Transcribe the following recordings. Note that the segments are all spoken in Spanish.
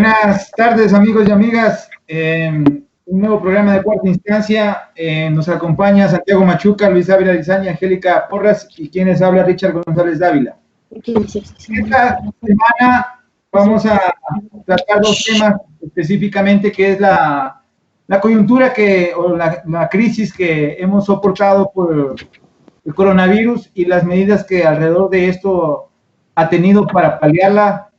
Buenas tardes, amigos y amigas. Un nuevo programa de Cuarta Instancia. Nos acompaña Santiago Machuca, Luis Ávila Lizaña, Angélica Porras y quienes habla Richard González Dávila. Esta semana vamos a tratar dos temas específicamente, que es la coyuntura o la crisis que hemos soportado por el coronavirus y las medidas que alrededor de esto ha tenido para paliarla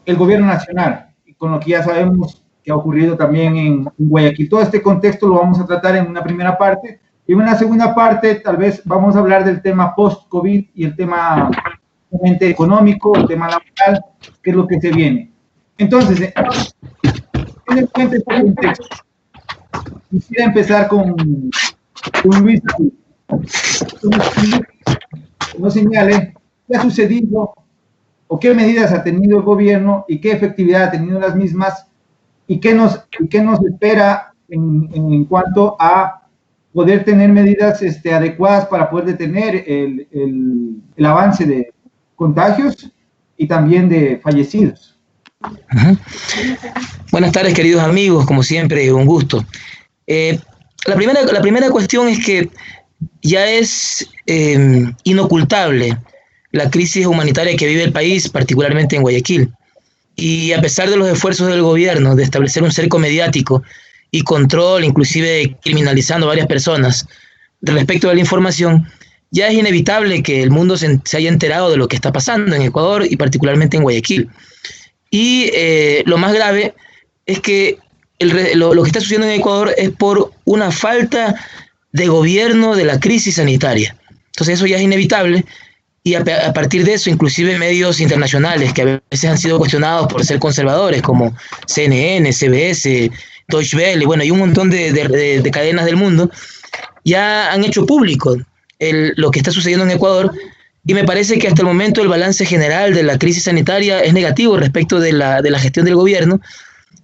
el gobierno nacional, y con lo que ya sabemos que ha ocurrido también en Guayaquil. Todo este contexto lo vamos a tratar en una primera parte, y en una segunda parte tal vez vamos a hablar del tema post-COVID y el tema económico, el tema laboral, que es lo que se viene. Entonces, ten en cuenta este contexto. Quisiera empezar con Luis. Nos señale qué ha sucedido o qué medidas ha tenido el gobierno y qué efectividad ha tenido las mismas y qué nos espera en cuanto a poder tener medidas adecuadas para poder detener el avance de contagios y también de fallecidos. Buenas tardes, queridos amigos, como siempre, un gusto. La primera cuestión es que ya es inocultable la crisis humanitaria que vive el país, particularmente en Guayaquil. Y a pesar de los esfuerzos del gobierno de establecer un cerco mediático y control, inclusive criminalizando a varias personas respecto de la información, ya es inevitable que el mundo se haya enterado de lo que está pasando en Ecuador y particularmente en Guayaquil. Y lo más grave es que lo que está sucediendo en Ecuador es por una falta de gobierno de la crisis sanitaria. Entonces eso ya es inevitable, y a partir de eso, inclusive medios internacionales que a veces han sido cuestionados por ser conservadores, como CNN, CBS, Deutsche Welle, bueno, y un montón de cadenas del mundo, ya han hecho público lo que está sucediendo en Ecuador, y me parece que hasta el momento el balance general de la crisis sanitaria es negativo respecto de la gestión del gobierno,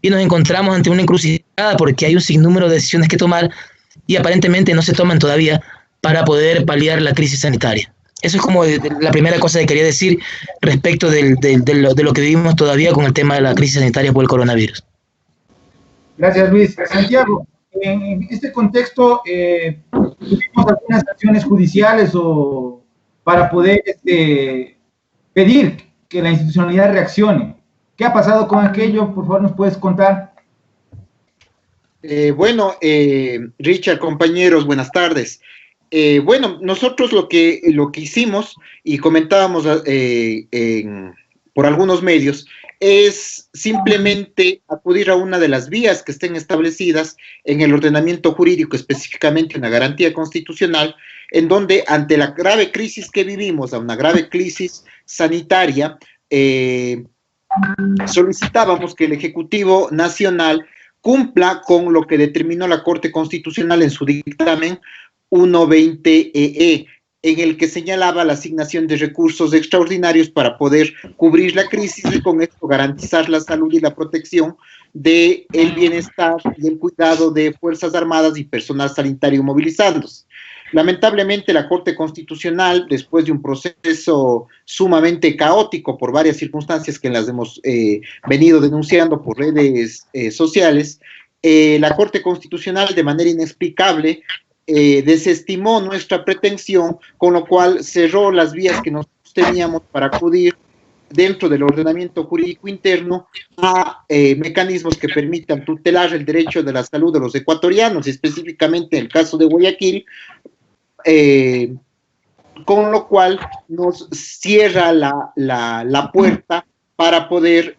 y nos encontramos ante una encrucijada porque hay un sinnúmero de decisiones que tomar y aparentemente no se toman todavía para poder paliar la crisis sanitaria. Eso es como la primera cosa que quería decir respecto de lo que vivimos todavía con el tema de la crisis sanitaria por el coronavirus. Gracias, Luis. Santiago, en este contexto, tuvimos algunas acciones judiciales para poder pedir que la institucionalidad reaccione. ¿Qué ha pasado con aquello? Por favor, ¿nos puedes contar? Richard, compañeros, buenas tardes. Nosotros lo que hicimos y comentábamos por algunos medios es simplemente acudir a una de las vías que estén establecidas en el ordenamiento jurídico, específicamente en la garantía constitucional, en donde ante la grave crisis que vivimos, a una grave crisis sanitaria, solicitábamos que el Ejecutivo Nacional cumpla con lo que determinó la Corte Constitucional en su dictamen 120-EE, en el que señalaba la asignación de recursos extraordinarios para poder cubrir la crisis y con esto garantizar la salud y la protección del bienestar y el cuidado de Fuerzas Armadas y personal sanitario movilizándose. Lamentablemente, la Corte Constitucional, después de un proceso sumamente caótico por varias circunstancias que las hemos venido denunciando por redes sociales, la Corte Constitucional, de manera inexplicable, desestimó nuestra pretensión, con lo cual cerró las vías que nosotros teníamos para acudir dentro del ordenamiento jurídico interno a mecanismos que permitan tutelar el derecho de la salud de los ecuatorianos, específicamente en el caso de Guayaquil, con lo cual nos cierra la puerta para poder,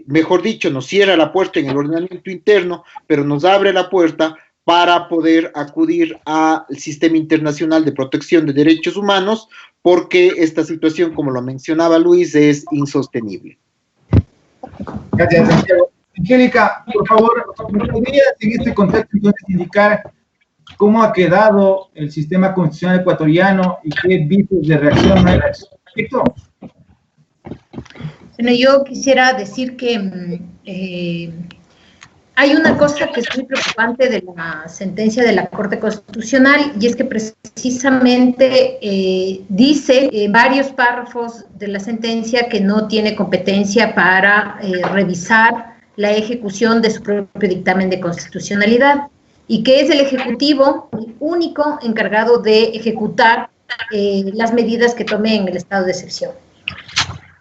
mejor dicho, nos cierra la puerta en el ordenamiento interno, pero nos abre la puerta para poder acudir al sistema internacional de protección de derechos humanos, porque esta situación, como lo mencionaba Luis, es insostenible. Gracias, Santiago. Angélica, por favor, ¿me podrías en este contexto entonces indicar cómo ha quedado el sistema constitucional ecuatoriano y qué vicios de reacción hay al respecto? Bueno, yo quisiera decir que hay una cosa que es muy preocupante de la sentencia de la Corte Constitucional, y es que precisamente dice en varios párrafos de la sentencia que no tiene competencia para revisar la ejecución de su propio dictamen de constitucionalidad, y que es el Ejecutivo el único encargado de ejecutar las medidas que tome en el estado de excepción.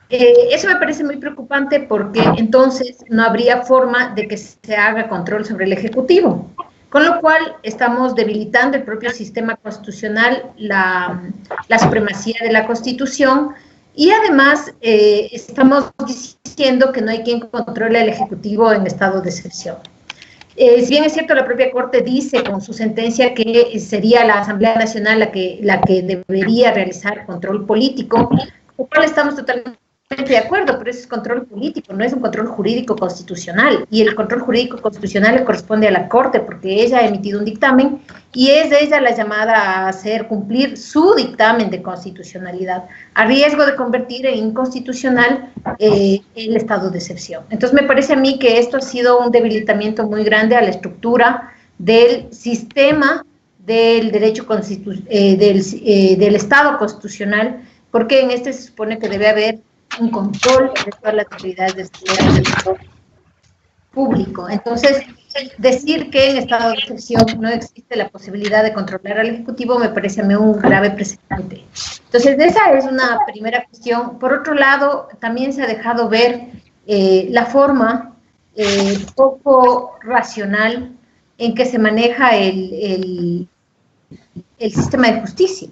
Eso me parece muy preocupante, porque entonces no habría forma de que se haga control sobre el Ejecutivo, con lo cual estamos debilitando el propio sistema constitucional, la supremacía de la Constitución, y además estamos diciendo que no hay quien controle al Ejecutivo en estado de excepción. Si bien es cierto, la propia Corte dice con su sentencia que sería la Asamblea Nacional la que debería realizar control político, con lo cual estamos totalmente de acuerdo, pero eso es control político, no es un control jurídico constitucional, y el control jurídico constitucional le corresponde a la Corte, porque ella ha emitido un dictamen y es ella la llamada a hacer cumplir su dictamen de constitucionalidad, a riesgo de convertir en inconstitucional el estado de excepción. Entonces me parece a mí que esto ha sido un debilitamiento muy grande a la estructura del sistema del derecho del Estado constitucional, porque en este se supone que debe haber un control de todas las actividades del sector público. Entonces, decir que en estado de excepción no existe la posibilidad de controlar al Ejecutivo me parece a mí un grave precedente. Entonces, esa es una primera cuestión. Por otro lado, también se ha dejado ver la forma poco racional en que se maneja el sistema de justicia.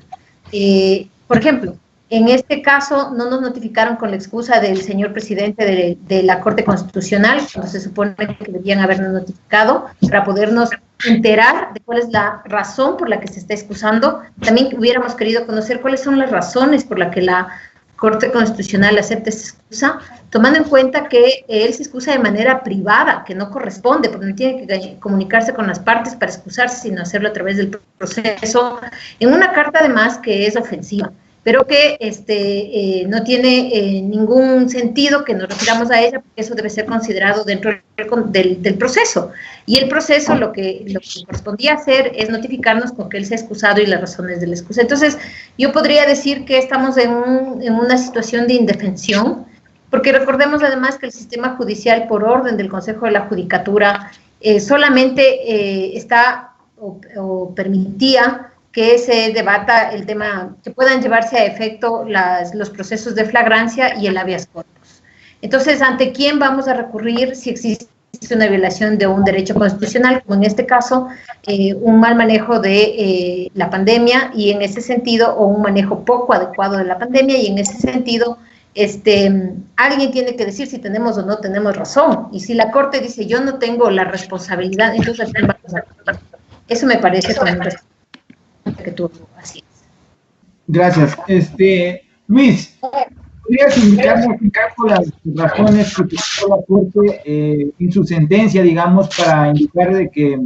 Por ejemplo, en este caso no nos notificaron con la excusa del señor presidente de la Corte Constitucional, cuando se supone que debían habernos notificado para podernos enterar de cuál es la razón por la que se está excusando. También hubiéramos querido conocer cuáles son las razones por las que la Corte Constitucional acepta esta excusa, tomando en cuenta que él se excusa de manera privada, que no corresponde, porque no tiene que comunicarse con las partes para excusarse, sino hacerlo a través del proceso, en una carta además que es ofensiva, pero que no tiene ningún sentido que nos refiramos a ella, porque eso debe ser considerado dentro del proceso. Y el proceso lo que correspondía hacer es notificarnos con que él se ha excusado y las razones de la excusa. Entonces, yo podría decir que estamos en una situación de indefensión, porque recordemos además que el sistema judicial, por orden del Consejo de la Judicatura, solamente permitía que se debata el tema, que puedan llevarse a efecto los procesos de flagrancia y el habeas corpus. Entonces, ¿ante quién vamos a recurrir si existe una violación de un derecho constitucional, como en este caso, un mal manejo de la pandemia, y en ese sentido, o un manejo poco adecuado de la pandemia, y en ese sentido, alguien tiene que decir si tenemos o no tenemos razón, y si la Corte dice yo no tengo la responsabilidad, entonces eso me parece que tú así es. Gracias. Luis, ¿podrías indicarnos las razones que utilizó la Corte en su sentencia, digamos, para indicar de que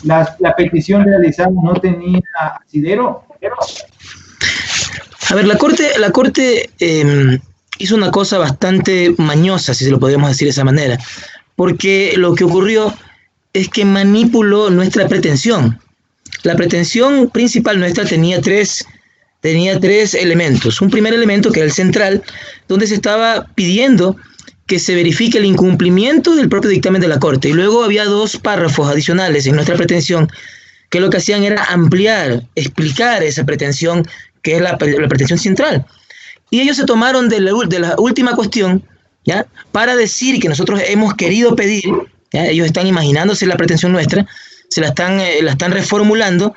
la petición realizada no tenía asidero? A ver, la Corte hizo una cosa bastante mañosa, si se lo podríamos decir de esa manera, porque lo que ocurrió es que manipuló nuestra pretensión. La pretensión principal nuestra tenía tres elementos. Un primer elemento, que era el central, donde se estaba pidiendo que se verifique el incumplimiento del propio dictamen de la Corte. Y luego había dos párrafos adicionales en nuestra pretensión, que lo que hacían era ampliar, explicar esa pretensión, que es la pretensión central. Y ellos se tomaron de la última cuestión, ¿ya?, para decir que nosotros hemos querido pedir, ¿ya?, ellos están imaginándose la pretensión nuestra, la están reformulando,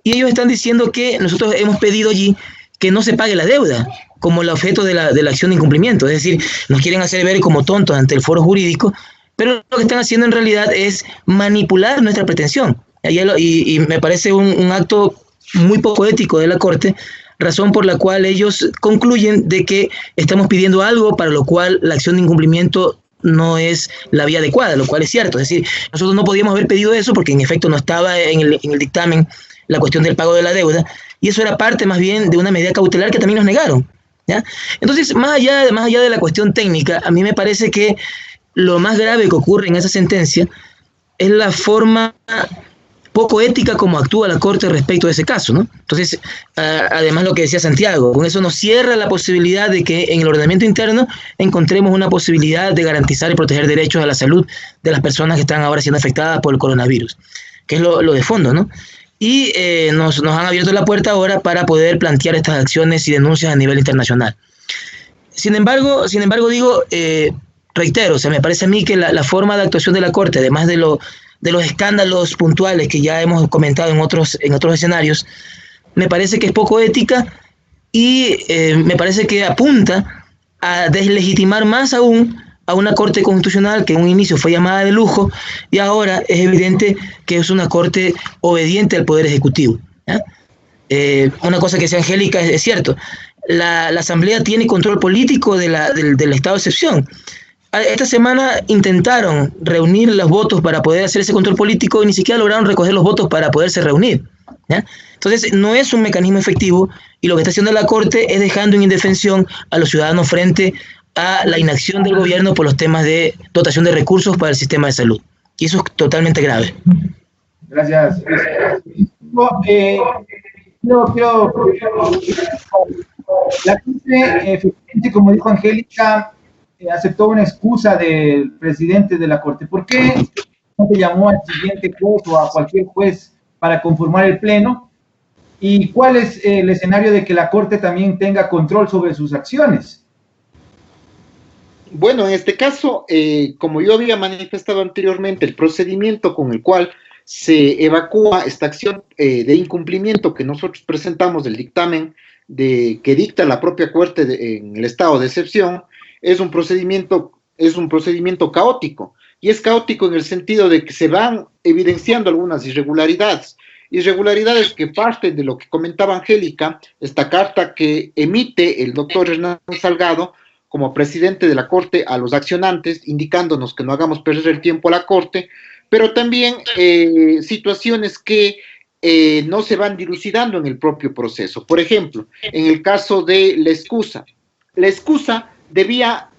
y ellos están diciendo que nosotros hemos pedido allí que no se pague la deuda como el objeto de la acción de incumplimiento. Es decir, nos quieren hacer ver como tontos ante el foro jurídico, pero lo que están haciendo en realidad es manipular nuestra pretensión. Y me parece un acto muy poco ético de la Corte, razón por la cual ellos concluyen de que estamos pidiendo algo para lo cual la acción de incumplimiento no es la vía adecuada, lo cual es cierto. Es decir, nosotros no podíamos haber pedido eso porque en efecto no estaba en el dictamen la cuestión del pago de la deuda, y eso era parte más bien de una medida cautelar que también nos negaron, ¿ya? Entonces, más allá de la cuestión técnica, a mí me parece que lo más grave que ocurre en esa sentencia es la forma poco ética como actúa la Corte respecto a ese caso, ¿no? Entonces, además lo que decía Santiago, con eso nos cierra la posibilidad de que en el ordenamiento interno encontremos una posibilidad de garantizar y proteger derechos a la salud de las personas que están ahora siendo afectadas por el coronavirus, que es lo de fondo, ¿no? Y nos han abierto la puerta ahora para poder plantear estas acciones y denuncias a nivel internacional. Sin embargo digo, reitero, o sea, me parece a mí que la forma de actuación de la Corte, además de los escándalos puntuales que ya hemos comentado en otros escenarios, me parece que es poco ética y me parece que apunta a deslegitimar más aún a una Corte Constitucional que en un inicio fue llamada de lujo y ahora es evidente que es una Corte obediente al Poder Ejecutivo. Una cosa que decía Angélica es cierto, la Asamblea tiene control político del estado de excepción. Esta semana intentaron reunir los votos para poder hacer ese control político y ni siquiera lograron recoger los votos para poderse reunir, ¿ya? Entonces, no es un mecanismo efectivo y lo que está haciendo la Corte es dejando en indefensión a los ciudadanos frente a la inacción del gobierno por los temas de dotación de recursos para el sistema de salud. Y eso es totalmente grave. Gracias. La Corte, efectivamente, como dijo Angélica, aceptó una excusa del presidente de la Corte. ¿Por qué no se llamó al siguiente juez o a cualquier juez para conformar el pleno? ¿Y cuál es el escenario de que la Corte también tenga control sobre sus acciones? Bueno, en este caso, como yo había manifestado anteriormente, el procedimiento con el cual se evacúa esta acción de incumplimiento que nosotros presentamos del dictamen que dicta la propia Corte en el estado de excepción, es un procedimiento caótico, y es caótico en el sentido de que se van evidenciando algunas irregularidades que parten de lo que comentaba Angélica, esta carta que emite el doctor Hernán Salgado como presidente de la Corte a los accionantes, indicándonos que no hagamos perder el tiempo a la Corte, pero también situaciones que no se van dilucidando en el propio proceso. Por ejemplo, en el caso de la excusa debía,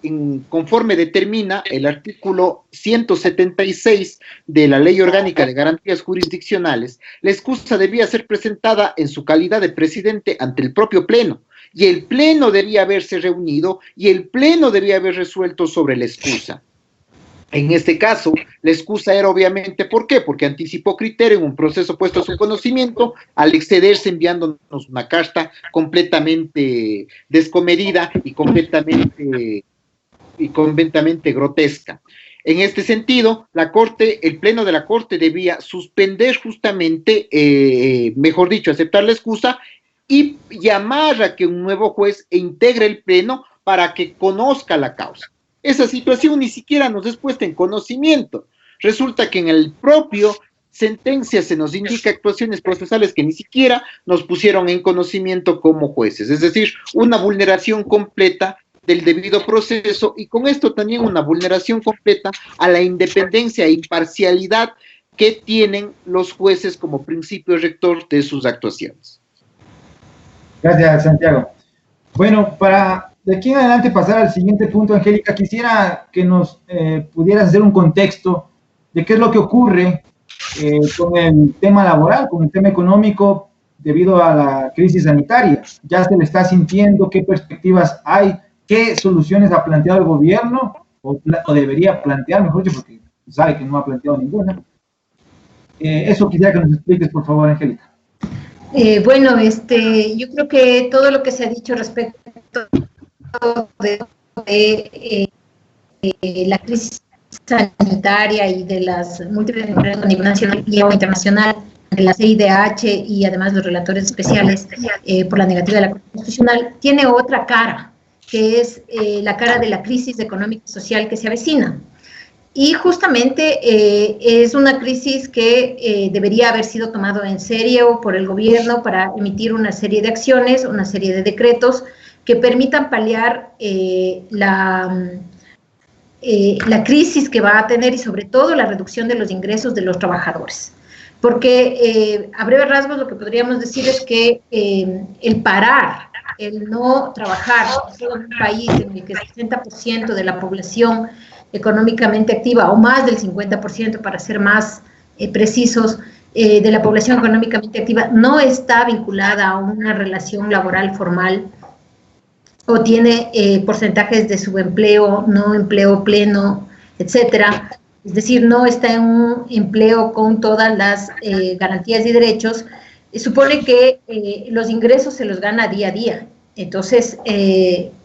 conforme determina el artículo 176 de la Ley Orgánica de Garantías Jurisdiccionales, la excusa debía ser presentada en su calidad de presidente ante el propio Pleno, y el Pleno debía haberse reunido y el Pleno debía haber resuelto sobre la excusa. En este caso, la excusa era obviamente, ¿por qué? Porque anticipó criterio en un proceso puesto a su conocimiento al excederse enviándonos una carta completamente descomedida y completamente grotesca. En este sentido, el Pleno de la Corte debía suspender justamente, mejor dicho, aceptar la excusa y llamar a que un nuevo juez integre el Pleno para que conozca la causa. Esa situación ni siquiera nos es puesta en conocimiento. Resulta que en el propio sentencia se nos indica actuaciones procesales que ni siquiera nos pusieron en conocimiento como jueces. Es decir, una vulneración completa del debido proceso y con esto también una vulneración completa a la independencia e imparcialidad que tienen los jueces como principio rector de sus actuaciones. Gracias, Santiago. Bueno, para de aquí en adelante pasar al siguiente punto, Angélica, quisiera que nos pudieras hacer un contexto de qué es lo que ocurre con el tema laboral, con el tema económico debido a la crisis sanitaria. ¿Ya se le está sintiendo? ¿Qué perspectivas hay? ¿Qué soluciones ha planteado el gobierno? O debería plantear, mejor dicho, porque sabe que no ha planteado ninguna. Eso quisiera que nos expliques, por favor, Angélica. Bueno, yo creo que todo lo que se ha dicho respecto de la crisis sanitaria y de las múltiples empresas a nivel nacional y internacional, de la CIDH y además los relatores especiales por la negativa de la Corte Constitucional, tiene otra cara, que es la cara de la crisis económica y social que se avecina. Y justamente es una crisis que debería haber sido tomado en serio por el gobierno para emitir una serie de acciones, una serie de decretos que permitan paliar la crisis que va a tener y sobre todo la reducción de los ingresos de los trabajadores. Porque a breve rasgos lo que podríamos decir es que el parar, el no trabajar en un país en el que el 60% de la población económicamente activa, o más del 50%, para ser más precisos, de la población económicamente activa no está vinculada a una relación laboral formal o tiene porcentajes de subempleo, no empleo pleno, etcétera. Es decir, no está en un empleo con todas las garantías y derechos, supone que los ingresos se los gana día a día. Entonces,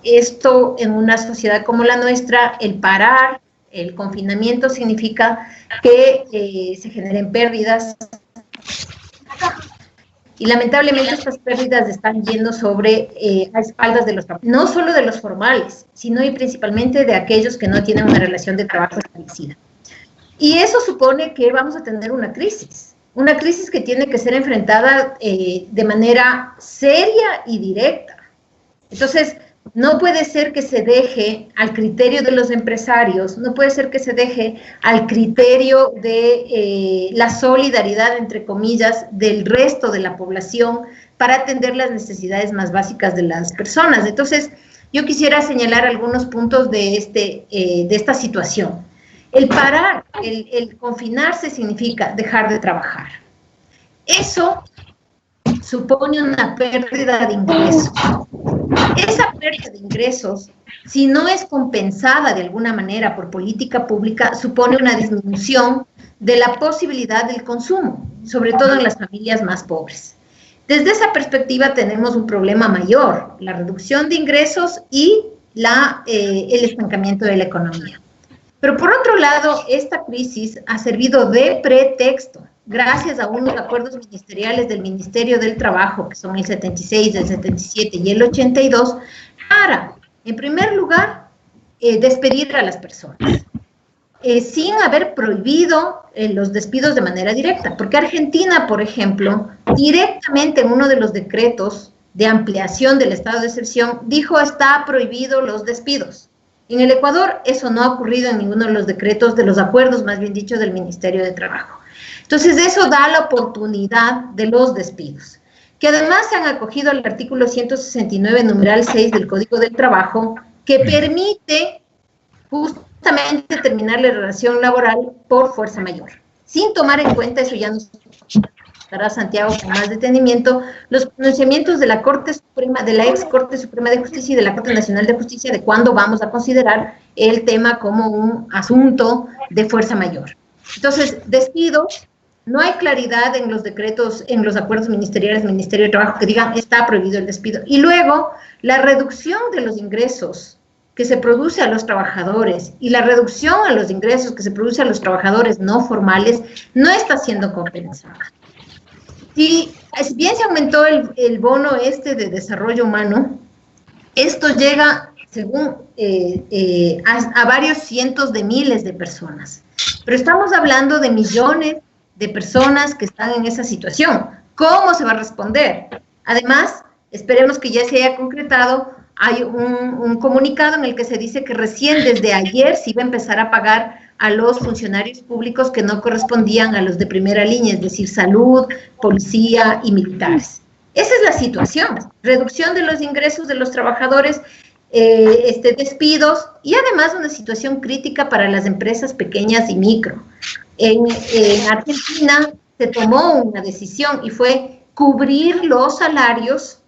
esto en una sociedad como la nuestra, el parar, el confinamiento significa que se generen pérdidas y lamentablemente estas pérdidas están yendo sobre a espaldas de los trabajadores, no solo de los formales, sino y principalmente de aquellos que no tienen una relación de trabajo establecida. Y eso supone que vamos a tener una crisis que tiene que ser enfrentada de manera seria y directa. Entonces, no puede ser que se deje al criterio de los empresarios, no puede ser que se deje al criterio de la solidaridad, entre comillas, del resto de la población para atender las necesidades más básicas de las personas. Entonces, yo quisiera señalar algunos puntos de esta situación. El parar, el confinarse significa dejar de trabajar. Eso supone una pérdida de ingresos. Esa pérdida de ingresos, si no es compensada de alguna manera por política pública, supone una disminución de la posibilidad del consumo, sobre todo en las familias más pobres. Desde esa perspectiva tenemos un problema mayor, la reducción de ingresos y el estancamiento de la economía. Pero por otro lado, esta crisis ha servido de pretexto, gracias a unos acuerdos ministeriales del Ministerio del Trabajo, que son el 76, el 77 y el 82, para, en primer lugar, despedir a las personas, sin haber prohibido los despidos de manera directa. Porque Argentina, por ejemplo, directamente en uno de los decretos de ampliación del estado de excepción, dijo está prohibido los despidos. En el Ecuador eso no ha ocurrido en ninguno de los decretos, de los acuerdos, más bien dicho, del Ministerio de Trabajo. Entonces, eso da la oportunidad de los despidos, que además se han acogido al artículo 169, numeral 6 del Código del Trabajo, que permite justamente terminar la relación laboral por fuerza mayor, sin tomar en cuenta, eso ya nos dará Santiago con más detenimiento, los pronunciamientos de la Corte Suprema, de la ex Corte Suprema de Justicia y de la Corte Nacional de Justicia, de cuándo vamos a considerar el tema como un asunto de fuerza mayor. Entonces, despidos. No hay claridad en los decretos, en los acuerdos ministeriales del Ministerio de Trabajo que digan está prohibido el despido. Y luego, la reducción de los ingresos que se produce a los trabajadores y la reducción a los ingresos que se produce a los trabajadores no formales no está siendo compensada. Y si bien se aumentó el bono de desarrollo humano, esto llega, según, a varios cientos de miles de personas. Pero estamos hablando de millones de personas que están en esa situación. ¿Cómo se va a responder? Además, esperemos que ya se haya concretado, hay un comunicado en el que se dice que recién desde ayer se iba a empezar a pagar a los funcionarios públicos que no correspondían a los de primera línea, es decir, salud, policía y militares. Esa es la situación, reducción de los ingresos de los trabajadores, despidos y además una situación crítica para las empresas pequeñas y micro. En Argentina se tomó una decisión y fue cubrir los salarios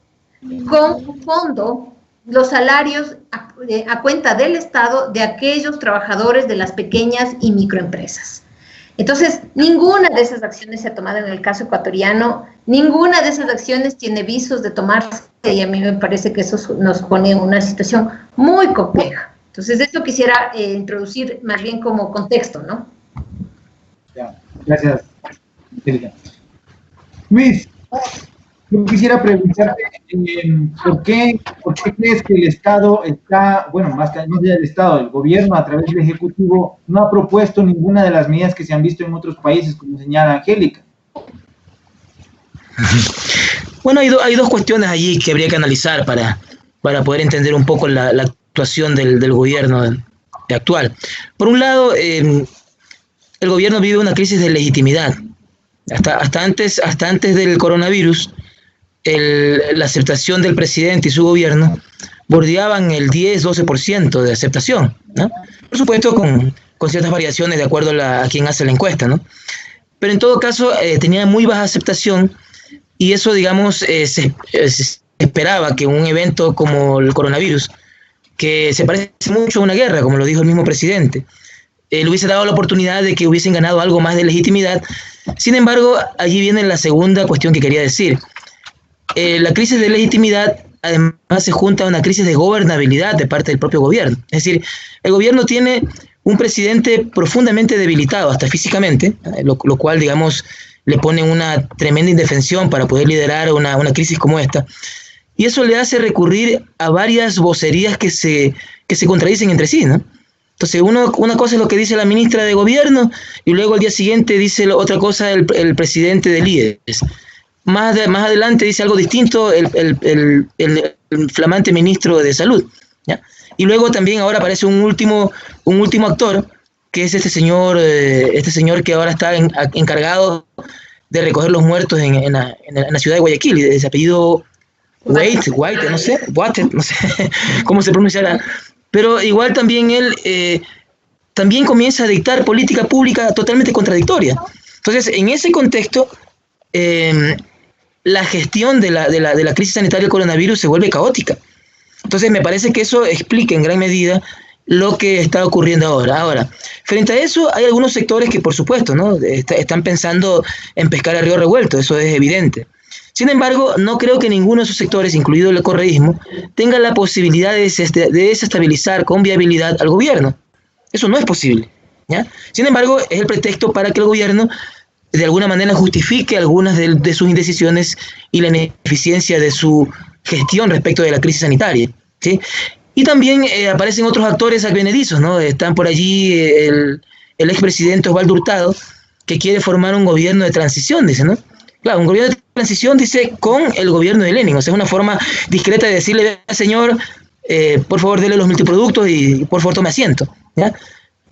con un fondo, los salarios a cuenta del Estado de aquellos trabajadores de las pequeñas y microempresas. Entonces, ninguna de esas acciones se ha tomado en el caso ecuatoriano, ninguna de esas acciones tiene visos de tomarse y a mí me parece que eso nos pone en una situación muy compleja. Entonces, esto quisiera introducir más bien como contexto, ¿no? Ya, gracias, Angélica. Luis, yo quisiera preguntarte ¿por qué crees que el Estado está, bueno, más que no del Estado, el gobierno a través del Ejecutivo no ha propuesto ninguna de las medidas que se han visto en otros países, como señala Angélica? Bueno, hay dos cuestiones allí que habría que analizar para poder entender un poco la actuación del gobierno actual. Por un lado, el gobierno vive una crisis de legitimidad. Hasta antes del coronavirus, la aceptación del presidente y su gobierno bordeaban el 10-12% de aceptación, ¿no? Por supuesto, con ciertas variaciones de acuerdo a quien hace la encuesta, ¿no? Pero en todo caso, tenía muy baja aceptación y eso, digamos, se esperaba que un evento como el coronavirus, que se parece mucho a una guerra, como lo dijo el mismo presidente, le hubiese dado la oportunidad de que hubiesen ganado algo más de legitimidad. Sin embargo, allí viene la segunda cuestión que quería decir. La crisis de legitimidad además se junta a una crisis de gobernabilidad de parte del propio gobierno. Es decir, el gobierno tiene un presidente profundamente debilitado, hasta físicamente, lo cual, digamos, le pone una tremenda indefensión para poder liderar una crisis como esta. Y eso le hace recurrir a varias vocerías que se contradicen entre sí, ¿no? Entonces, una cosa es lo que dice la ministra de Gobierno y luego al día siguiente dice otra cosa el presidente del IES. Más adelante dice algo distinto el flamante ministro de Salud, ¿ya? Y luego también ahora aparece un último actor, que es este señor que ahora está encargado de recoger los muertos en la ciudad de Guayaquil, de ese apellido White, no sé cómo se pronunciará. Pero igual también él también comienza a dictar política pública totalmente contradictoria. Entonces, en ese contexto, la gestión de la crisis sanitaria del coronavirus se vuelve caótica. Entonces, me parece que eso explica en gran medida lo que está ocurriendo ahora. Ahora, frente a eso, hay algunos sectores que, por supuesto, ¿no? Están pensando en pescar a río revuelto, eso es evidente. Sin embargo, no creo que ninguno de esos sectores, incluido el correísmo, tenga la posibilidad de desestabilizar con viabilidad al gobierno. Eso no es posible, ¿ya? Sin embargo, es el pretexto para que el gobierno de alguna manera justifique algunas de sus indecisiones y la ineficiencia de su gestión respecto de la crisis sanitaria, ¿sí? Y también aparecen otros actores advenedizos, ¿no? Están por allí el expresidente Osvaldo Hurtado, que quiere formar un gobierno de transición, dice, ¿no? Claro, un gobierno de transición, dice, con el gobierno de Lenin. O sea, es una forma discreta de decirle, señor, por favor, dele los multiproductos y por favor tome asiento, ¿ya?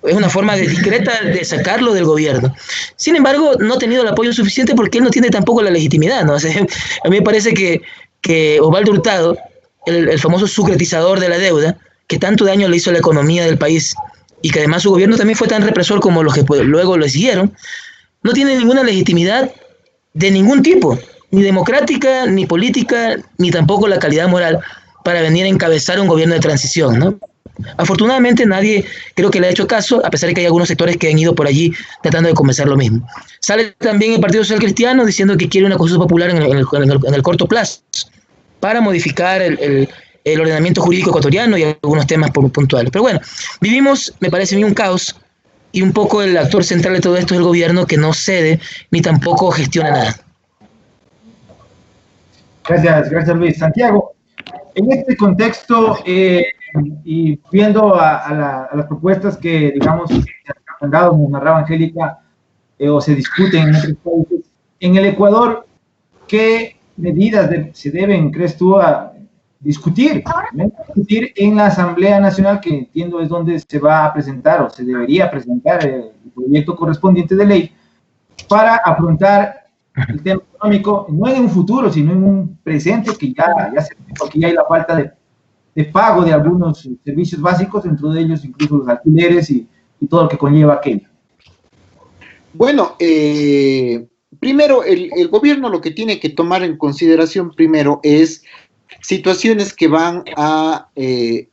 Es una forma discreta de sacarlo del gobierno. Sin embargo, no ha tenido el apoyo suficiente porque él no tiene tampoco la legitimidad, ¿no? O sea, a mí me parece que Osvaldo Hurtado, el famoso sucretizador de la deuda, que tanto daño le hizo a la economía del país y que además su gobierno también fue tan represor como los que luego lo siguieron, no tiene ninguna legitimidad de ningún tipo, ni democrática, ni política, ni tampoco la calidad moral para venir a encabezar un gobierno de transición, ¿no? Afortunadamente nadie creo que le ha hecho caso, a pesar de que hay algunos sectores que han ido por allí tratando de convencer lo mismo. Sale también el Partido Social Cristiano diciendo que quiere una consulta popular en el corto plazo para modificar el ordenamiento jurídico ecuatoriano y algunos temas puntuales. Pero bueno, vivimos, me parece a mí, un caos, y un poco el actor central de todo esto es el gobierno, que no cede ni tampoco gestiona nada. Gracias Luis. Santiago, en este contexto y viendo a las propuestas que, digamos, se han dado, como narraba Angélica, o se discuten en otros países, en el Ecuador, ¿qué medidas se deben, crees tú, a discutir en la Asamblea Nacional, que entiendo es donde se va a presentar o se debería presentar el proyecto correspondiente de ley para afrontar el tema económico, no en un futuro, sino en un presente que ya se ve, porque ya hay la falta de pago de algunos servicios básicos, dentro de ellos incluso los alquileres y todo lo que conlleva aquello? Bueno, primero, el gobierno lo que tiene que tomar en consideración primero es situaciones que van a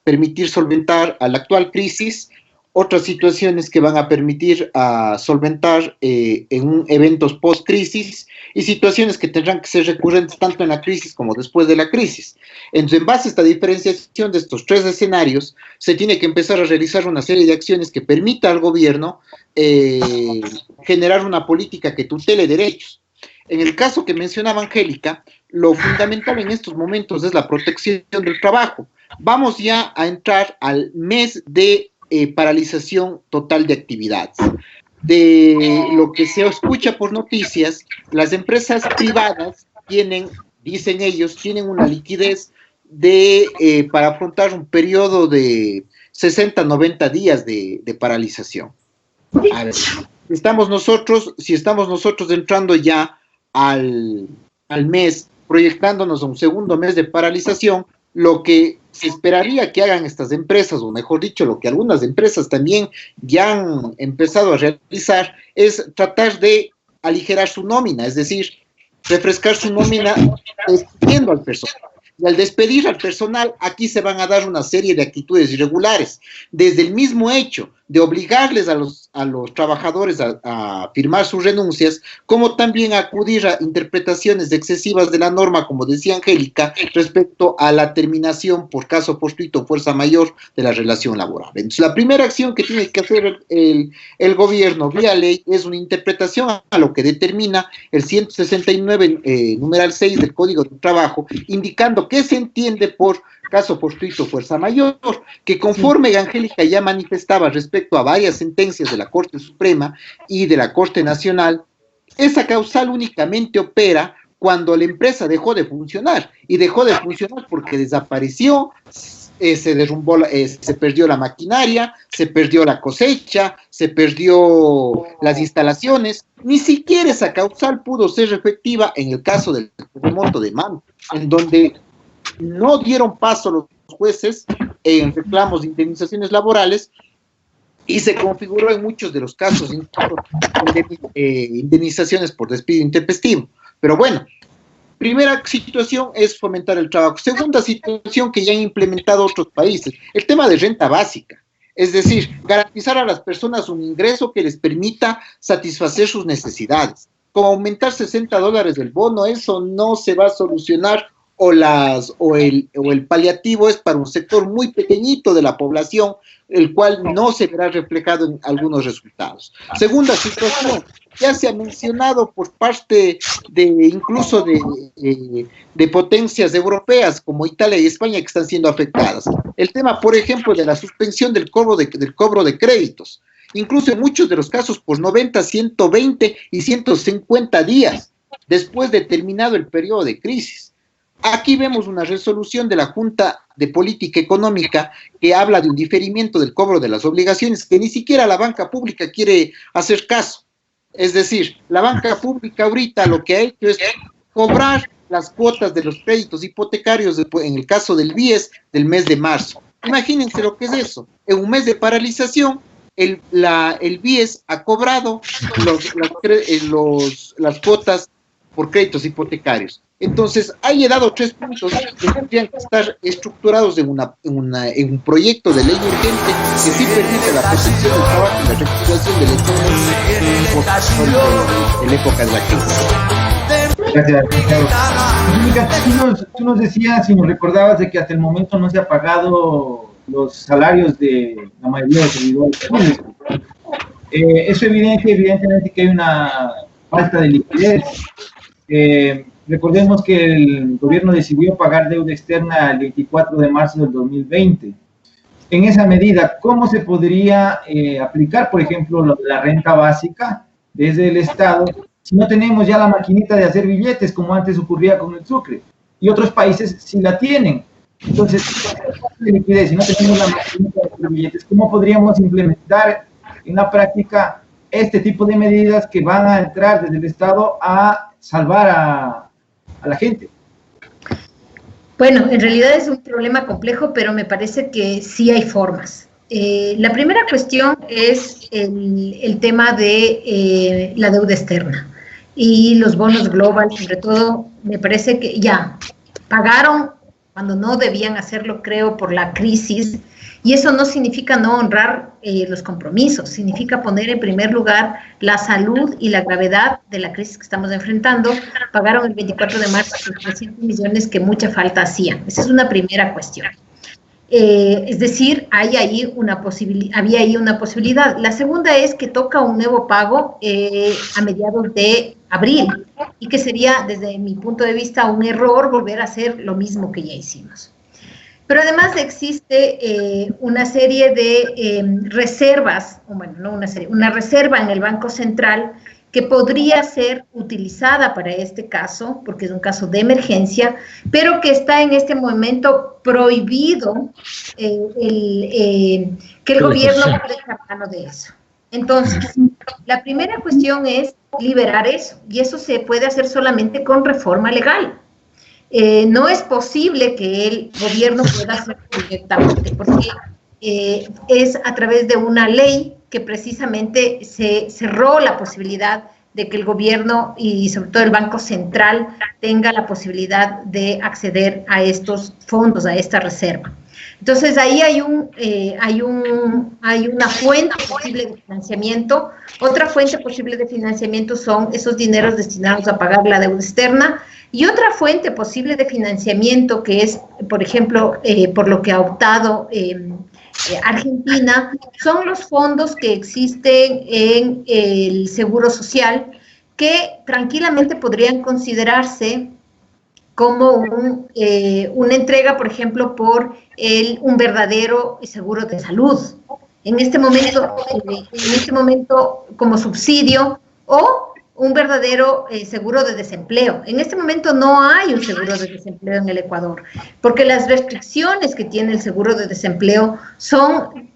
permitir solventar a la actual crisis, otras situaciones que van a permitir solventar en eventos post-crisis y situaciones que tendrán que ser recurrentes tanto en la crisis como después de la crisis. Entonces, en base a esta diferenciación de estos tres escenarios, se tiene que empezar a realizar una serie de acciones que permita al gobierno generar una política que tutele derechos. En el caso que mencionaba Angélica, lo fundamental en estos momentos es la protección del trabajo. Vamos ya a entrar al mes de paralización total de actividades. De lo que se escucha por noticias, las empresas privadas dicen ellos, tienen una liquidez para afrontar un periodo de 60, 90 días de paralización. A ver, si estamos nosotros entrando ya al mes, proyectándonos a un segundo mes de paralización, lo que se esperaría que hagan estas empresas, o mejor dicho, lo que algunas empresas también ya han empezado a realizar, es tratar de aligerar su nómina, es decir, refrescar su nómina despidiendo al personal. Y al despedir al personal, aquí se van a dar una serie de actitudes irregulares, desde el mismo hecho de obligarles a los trabajadores a firmar sus renuncias, como también a acudir a interpretaciones excesivas de la norma, como decía Angélica, respecto a la terminación por caso fortuito o fuerza mayor de la relación laboral. Entonces, la primera acción que tiene que hacer el gobierno vía ley es una interpretación a lo que determina el 169, numeral 6 del Código de Trabajo, indicando qué se entiende por caso fortuito, fuerza mayor, que conforme Angélica ya manifestaba respecto a varias sentencias de la Corte Suprema y de la Corte Nacional, esa causal únicamente opera cuando la empresa dejó de funcionar, y dejó de funcionar porque desapareció, se derrumbó, se perdió la maquinaria, se perdió la cosecha, se perdió las instalaciones. Ni siquiera esa causal pudo ser efectiva en el caso del terremoto de Manta, en donde no dieron paso los jueces en reclamos de indemnizaciones laborales, y se configuró en muchos de los casos indemnizaciones por despido intempestivo. Pero bueno, primera situación es fomentar el trabajo. Segunda situación que ya han implementado otros países, el tema de renta básica. Es decir, garantizar a las personas un ingreso que les permita satisfacer sus necesidades. Como aumentar $60 del bono, eso no se va a solucionar, o el paliativo es para un sector muy pequeñito de la población, el cual no se verá reflejado en algunos resultados. Segunda situación, ya se ha mencionado por parte incluso de potencias europeas como Italia y España, que están siendo afectadas. El tema, por ejemplo, de la suspensión del cobro de créditos, incluso en muchos de los casos por 90, 120 y 150 días después de terminado el periodo de crisis. Aquí vemos una resolución de la Junta de Política Económica que habla de un diferimiento del cobro de las obligaciones, que ni siquiera la banca pública quiere hacer caso. Es decir, la banca pública ahorita lo que ha hecho es cobrar las cuotas de los créditos hipotecarios, en el caso del BIES, del mes de marzo. Imagínense lo que es eso. En un mes de paralización, el BIES ha cobrado las cuotas por créditos hipotecarios. Entonces, ahí he dado 3 puntos que tendrían que estar estructurados en un proyecto de ley urgente que sí permite la protección del trabajo y la reactivación del empleo en la época de la crisis. Gracias, Ricardo. Tú nos decías y nos recordabas de que hasta el momento no se ha pagado los salarios de la mayoría de los servidores públicos. Eso evidentemente que hay una falta de liquidez. Recordemos que el gobierno decidió pagar deuda externa el 24 de marzo del 2020. En esa medida, ¿cómo se podría aplicar, por ejemplo, la renta básica desde el Estado si no tenemos ya la maquinita de hacer billetes como antes ocurría con el Sucre? Y otros países sí la tienen. Entonces, si no tenemos la maquinita de hacer billetes, ¿cómo podríamos implementar en la práctica este tipo de medidas que van a entrar desde el Estado a salvar a la gente? Bueno, en realidad es un problema complejo, pero me parece que sí hay formas. La primera cuestión es el tema de la deuda externa y los bonos global, sobre todo. Me parece que ya pagaron cuando no debían hacerlo, creo, por la crisis. Y eso no significa no honrar los compromisos, significa poner en primer lugar la salud y la gravedad de la crisis que estamos enfrentando. Pagaron el 24 de marzo 300 millones que mucha falta hacían. Esa es una primera cuestión. Es decir, había ahí una posibilidad. La segunda es que toca un nuevo pago a mediados de abril, y que sería, desde mi punto de vista, un error volver a hacer lo mismo que ya hicimos. Pero además existe una serie de reservas, bueno, no una serie, una reserva en el Banco Central que podría ser utilizada para este caso, porque es un caso de emergencia, pero que está en este momento prohibido que el gobierno pueda echar mano de eso. Entonces, la primera cuestión es liberar eso, y eso se puede hacer solamente con reforma legal. no es posible que el gobierno pueda hacerlo directamente, porque es a través de una ley que precisamente se cerró la posibilidad de que el gobierno y sobre todo el Banco Central tenga la posibilidad de acceder a estos fondos, a esta reserva. Entonces ahí hay una fuente posible de financiamiento. Otra fuente posible de financiamiento son esos dineros destinados a pagar la deuda externa, y otra fuente posible de financiamiento que es, por ejemplo, por lo que ha optado Argentina, son los fondos que existen en el Seguro Social, que tranquilamente podrían considerarse como una entrega, por ejemplo, por un verdadero seguro de salud. En este momento como subsidio, o un verdadero seguro de desempleo. En este momento no hay un seguro de desempleo en el Ecuador, porque las restricciones que tiene el seguro de desempleo son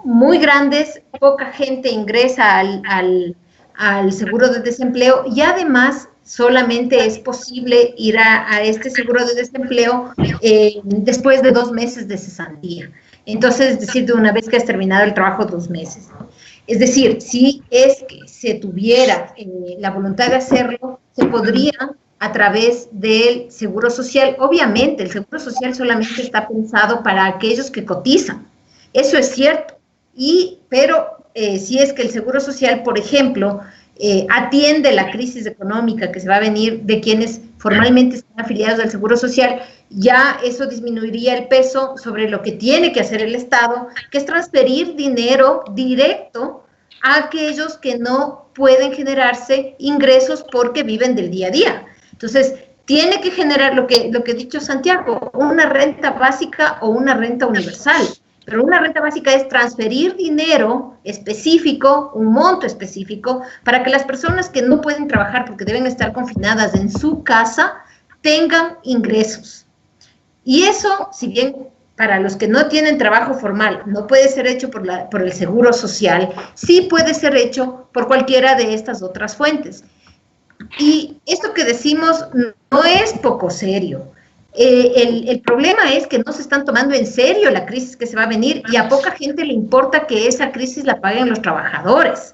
muy grandes, poca gente ingresa al seguro de desempleo, y además solamente es posible ir a este seguro de desempleo después de 2 meses de cesantía. Entonces, es decir, de una vez que has terminado el trabajo, 2 meses. Es decir, si es que se tuviera la voluntad de hacerlo, se podría a través del Seguro Social. Obviamente, el Seguro Social solamente está pensado para aquellos que cotizan. Eso es cierto. Pero si es que el Seguro Social, por ejemplo, atiende la crisis económica que se va a venir de quienes formalmente están afiliados al Seguro Social, ya eso disminuiría el peso sobre lo que tiene que hacer el Estado, que es transferir dinero directo a aquellos que no pueden generarse ingresos porque viven del día a día. Entonces, tiene que generar lo que ha dicho Santiago, una renta básica o una renta universal. Pero una renta básica es transferir dinero específico, un monto específico, para que las personas que no pueden trabajar porque deben estar confinadas en su casa tengan ingresos. Y eso, si bien para los que no tienen trabajo formal no puede ser hecho por el Seguro Social, sí puede ser hecho por cualquiera de estas otras fuentes. Y esto que decimos no es poco serio. El problema es que no se están tomando en serio la crisis que se va a venir, y a poca gente le importa que esa crisis la paguen los trabajadores.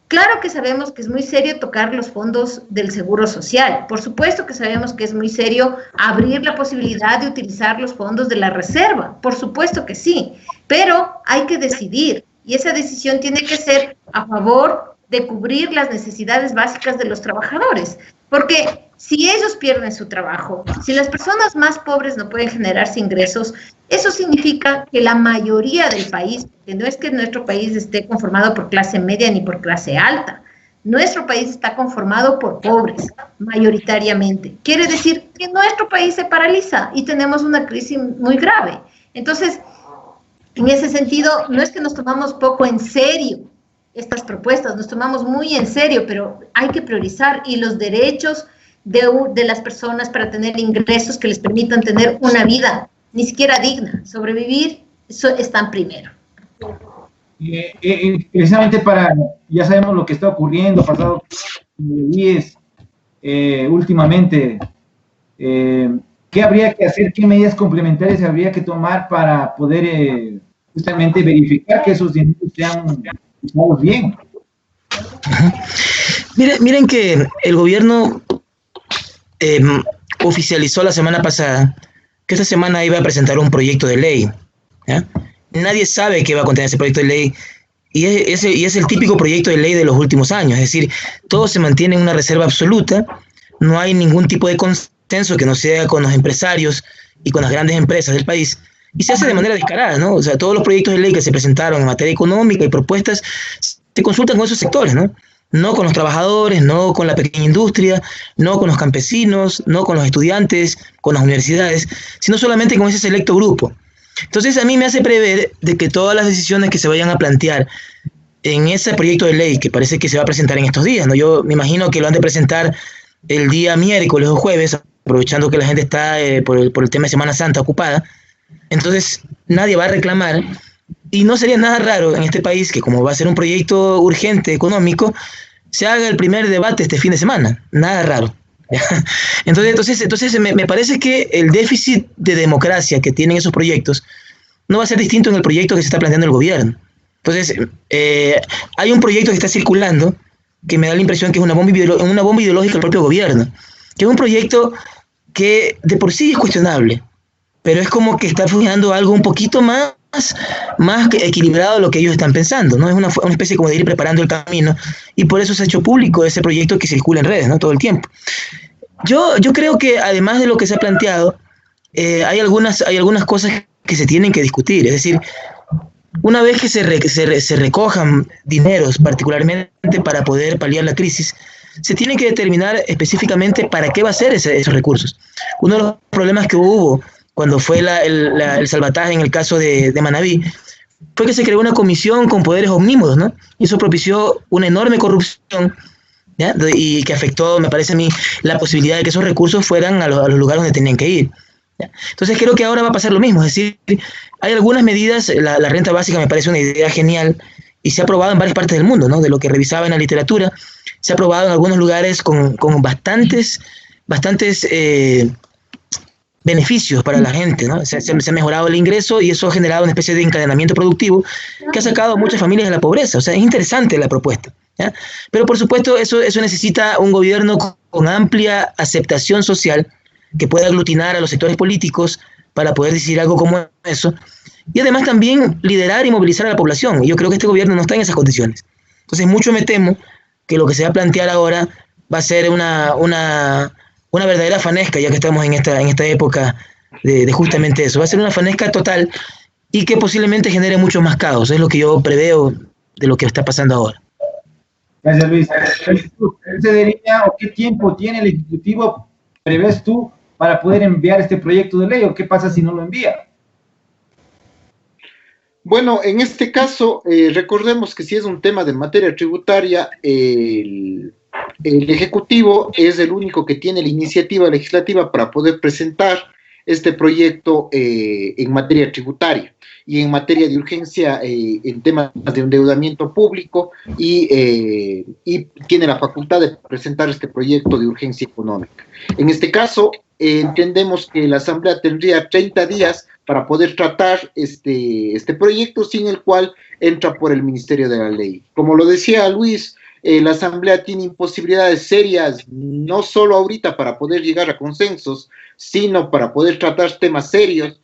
Claro que sabemos que es muy serio tocar los fondos del Seguro Social. Por supuesto que sabemos que es muy serio abrir la posibilidad de utilizar los fondos de la reserva. Por supuesto que sí, pero hay que decidir, y esa decisión tiene que ser a favor de cubrir las necesidades básicas de los trabajadores. Porque si ellos pierden su trabajo, si las personas más pobres no pueden generarse ingresos, eso significa que la mayoría del país, que no es que nuestro país esté conformado por clase media ni por clase alta, nuestro país está conformado por pobres, mayoritariamente. Quiere decir que nuestro país se paraliza y tenemos una crisis muy grave. Entonces, en ese sentido, no es que nos tomamos poco en serio estas propuestas, nos tomamos muy en serio, pero hay que priorizar, y los derechos de las personas para tener ingresos que les permitan tener una vida ni siquiera digna, sobrevivir, eso están primero. Precisamente ya sabemos lo que está ocurriendo, pasado 10, últimamente, ¿qué habría que hacer, qué medidas complementarias habría que tomar para poder justamente verificar que esos dineros sean usados bien? Miren que el gobierno oficializó la semana pasada que esta semana iba a presentar un proyecto de ley, ¿ya? Nadie sabe qué va a contener ese proyecto de ley, y es el típico proyecto de ley de los últimos años. Es decir, todo se mantiene en una reserva absoluta, no hay ningún tipo de consenso que no sea con los empresarios y con las grandes empresas del país, y se hace de manera descarada, ¿no? O sea, todos los proyectos de ley que se presentaron en materia económica y propuestas se consultan con esos sectores, ¿no? No con los trabajadores, no con la pequeña industria, no con los campesinos, no con los estudiantes, con las universidades, sino solamente con ese selecto grupo. Entonces a mí me hace prever de que todas las decisiones que se vayan a plantear en ese proyecto de ley, que parece que se va a presentar en estos días, ¿no? Yo me imagino que lo han de presentar el día miércoles o jueves, aprovechando que la gente está por el tema de Semana Santa ocupada. Entonces nadie va a reclamar, y no sería nada raro en este país que, como va a ser un proyecto urgente económico, se haga el primer debate este fin de semana. Nada raro. Entonces me parece que el déficit de democracia que tienen esos proyectos no va a ser distinto en el proyecto que se está planteando el gobierno. Entonces, hay un proyecto que está circulando que me da la impresión que es una bomba ideológica del propio gobierno, que es un proyecto que de por sí es cuestionable, pero es como que está fijando algo un poquito más equilibrado de lo que ellos están pensando, ¿no? Es una especie como de ir preparando el camino, y por eso se ha hecho público ese proyecto que circula en redes, ¿no? Todo el tiempo. Yo creo que además de lo que se ha planteado, hay algunas cosas que se tienen que discutir. Es decir, una vez que se recojan dineros, particularmente para poder paliar la crisis, se tiene que determinar específicamente para qué va a ser esos recursos. Uno de los problemas que hubo cuando fue el salvataje en el caso de Manabí fue que se creó una comisión con poderes omnímodos, ¿no? Y eso propició una enorme corrupción, ¿ya? Y que afectó, me parece a mí, la posibilidad de que esos recursos fueran a los lugares donde tenían que ir, ¿ya? Entonces creo que ahora va a pasar lo mismo, es decir, hay algunas medidas, la renta básica me parece una idea genial y se ha aprobado en varias partes del mundo, ¿no? De lo que revisaba en la literatura, se ha aprobado en algunos lugares con bastantes beneficios para la gente, ¿no? Se ha mejorado el ingreso y eso ha generado una especie de encadenamiento productivo que ha sacado a muchas familias de la pobreza. O sea, es interesante la propuesta, ¿ya? Pero por supuesto eso necesita un gobierno con amplia aceptación social que pueda aglutinar a los sectores políticos para poder decidir algo como eso, y además también liderar y movilizar a la población. Y yo creo que este gobierno no está en esas condiciones. Entonces mucho me temo que lo que se va a plantear ahora va a ser una verdadera fanesca, ya que estamos en esta época de justamente eso. Va a ser una fanesca total y que posiblemente genere mucho más caos. Es lo que yo preveo de lo que está pasando ahora. Gracias, Luis. ¿Se diría, o qué tiempo tiene el Ejecutivo, prevés tú, para poder enviar este proyecto de ley, o qué pasa si no lo envía? Bueno, en este caso, recordemos que si es un tema de materia tributaria, el Ejecutivo es el único que tiene la iniciativa legislativa para poder presentar este proyecto en materia tributaria y en materia de urgencia en temas de endeudamiento público, y tiene la facultad de presentar este proyecto de urgencia económica. En este caso, entendemos que la Asamblea tendría 30 días para poder tratar este proyecto, sin el cual entra por el Ministerio de la Ley. Como lo decía Luis, la Asamblea tiene imposibilidades serias, no solo ahorita para poder llegar a consensos, sino para poder tratar temas serios,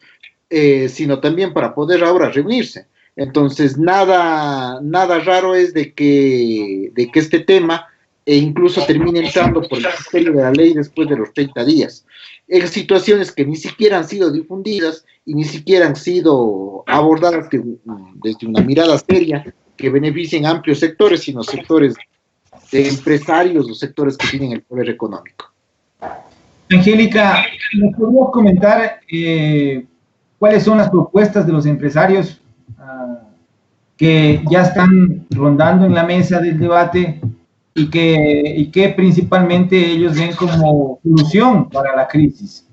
sino también para poder ahora reunirse. Entonces, nada raro es de que este tema incluso termine entrando por el Ministerio de la Ley después de los 30 días. En situaciones que ni siquiera han sido difundidas y ni siquiera han sido abordadas desde una mirada seria que beneficien amplios sectores, sino sectores de empresarios o sectores que tienen el poder económico. Angélica, ¿nos podrías comentar cuáles son las propuestas de los empresarios que ya están rondando en la mesa del debate y que principalmente ellos ven como solución para la crisis?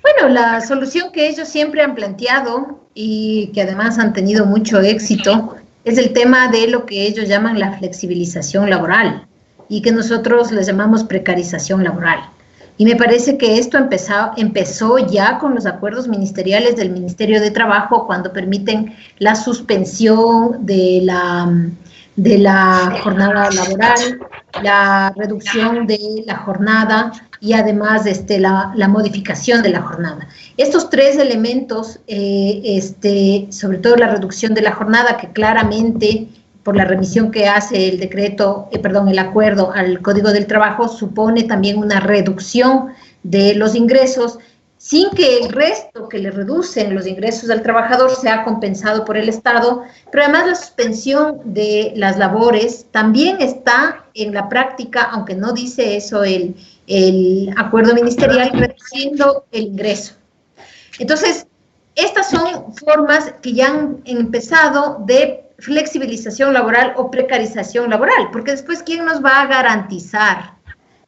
Bueno, la solución que ellos siempre han planteado y que además han tenido mucho éxito es el tema de lo que ellos llaman la flexibilización laboral y que nosotros les llamamos precarización laboral. Y me parece que esto empezó ya con los acuerdos ministeriales del Ministerio de Trabajo, cuando permiten la suspensión de la jornada laboral, la reducción de la jornada y además la modificación de la jornada. Estos tres elementos, sobre todo la reducción de la jornada, que claramente por la remisión que hace el acuerdo al Código del Trabajo, supone también una reducción de los ingresos, sin que el resto que le reducen los ingresos al trabajador sea compensado por el Estado, pero además la suspensión de las labores también está en la práctica, aunque no dice eso el acuerdo ministerial, reduciendo el ingreso. Entonces, estas son formas que ya han empezado de flexibilización laboral o precarización laboral, porque después, ¿quién nos va a garantizar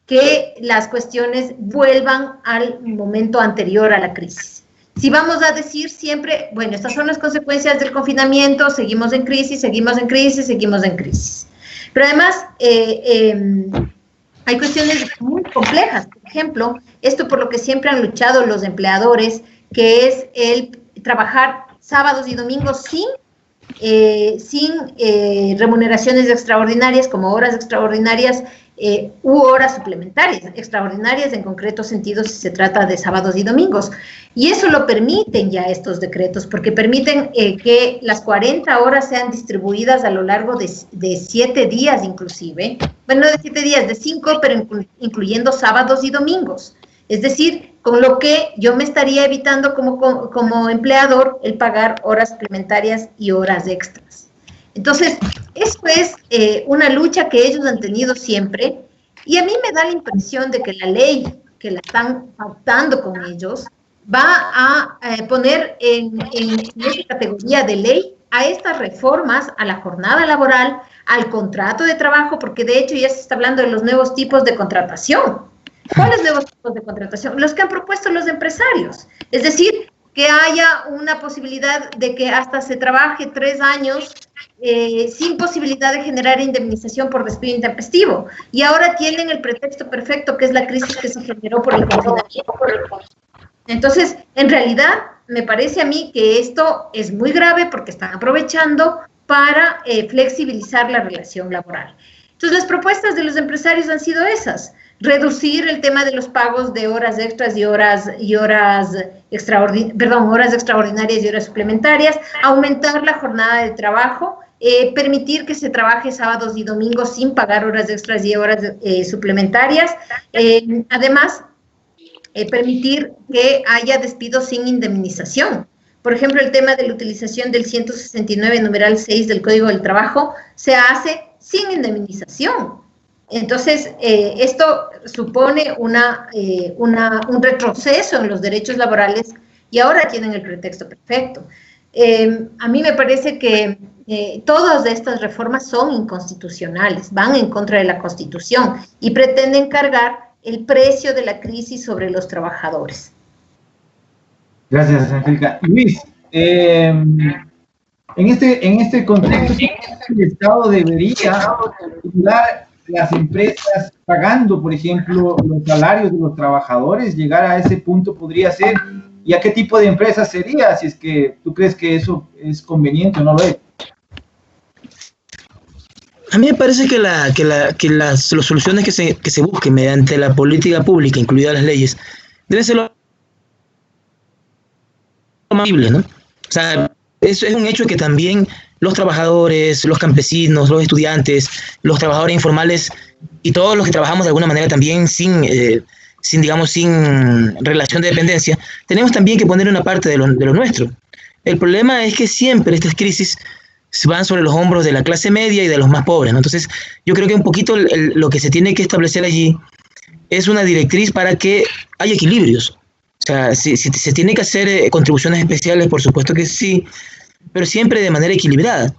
que las cuestiones vuelvan al momento anterior a la crisis? Si vamos a decir siempre, bueno, estas son las consecuencias del confinamiento, seguimos en crisis, seguimos en crisis, seguimos en crisis. Pero además, hay cuestiones muy complejas. Por ejemplo, esto por lo que siempre han luchado los empleadores, que es el trabajar sábados y domingos sin remuneraciones extraordinarias, como horas extraordinarias u horas suplementarias, extraordinarias en concreto sentido si se trata de sábados y domingos. Y eso lo permiten ya estos decretos, porque permiten que las 40 horas sean distribuidas a lo largo de 7 días inclusive, bueno, no de 7 días, de 5, pero incluyendo sábados y domingos. Es decir, con lo que yo me estaría evitando como empleador el pagar horas suplementarias y horas extras. Entonces, eso es una lucha que ellos han tenido siempre, y a mí me da la impresión de que la ley que la están pactando con ellos va a poner en esta categoría de ley a estas reformas a la jornada laboral, al contrato de trabajo, porque de hecho ya se está hablando de los nuevos tipos de contratación. ¿Cuáles nuevos tipos de contratación? Los que han propuesto los empresarios. Es decir, que haya una posibilidad de que hasta se trabaje 3 años sin posibilidad de generar indemnización por despido intempestivo. Y ahora tienen el pretexto perfecto, que es la crisis que se generó por el confinamiento. Entonces, en realidad, me parece a mí que esto es muy grave porque están aprovechando para flexibilizar la relación laboral. Entonces, las propuestas de los empresarios han sido esas: reducir el tema de los pagos de horas extras horas extraordinarias y horas suplementarias, aumentar la jornada de trabajo, permitir que se trabaje sábados y domingos sin pagar horas extras y horas suplementarias, además, permitir que haya despidos sin indemnización. Por ejemplo, el tema de la utilización del 169, numeral 6 del Código del Trabajo se hace sin indemnización. Entonces, esto supone un retroceso en los derechos laborales y ahora tienen el pretexto perfecto. A mí me parece que todas estas reformas son inconstitucionales, van en contra de la Constitución y pretenden cargar el precio de la crisis sobre los trabajadores. Gracias, Angélica. Luis, en este contexto, el Estado debería ayudar las empresas pagando, por ejemplo, los salarios de los trabajadores. Llegar a ese punto podría ser. ¿Y a qué tipo de empresa sería? Si es que tú crees que eso es conveniente o no lo es. A mí me parece que las soluciones que se busquen mediante la política pública, incluidas las leyes, deben ser lo más posible, ¿no? O sea, eso es un hecho que también los trabajadores, los campesinos, los estudiantes, los trabajadores informales y todos los que trabajamos de alguna manera también sin relación de dependencia, tenemos también que poner una parte de lo nuestro. El problema es que siempre estas crisis van sobre los hombros de la clase media y de los más pobres, ¿no? Entonces, yo creo que un poquito lo que se tiene que establecer allí es una directriz para que haya equilibrios. O sea, si se tiene que hacer contribuciones especiales, por supuesto que sí, pero siempre de manera equilibrada.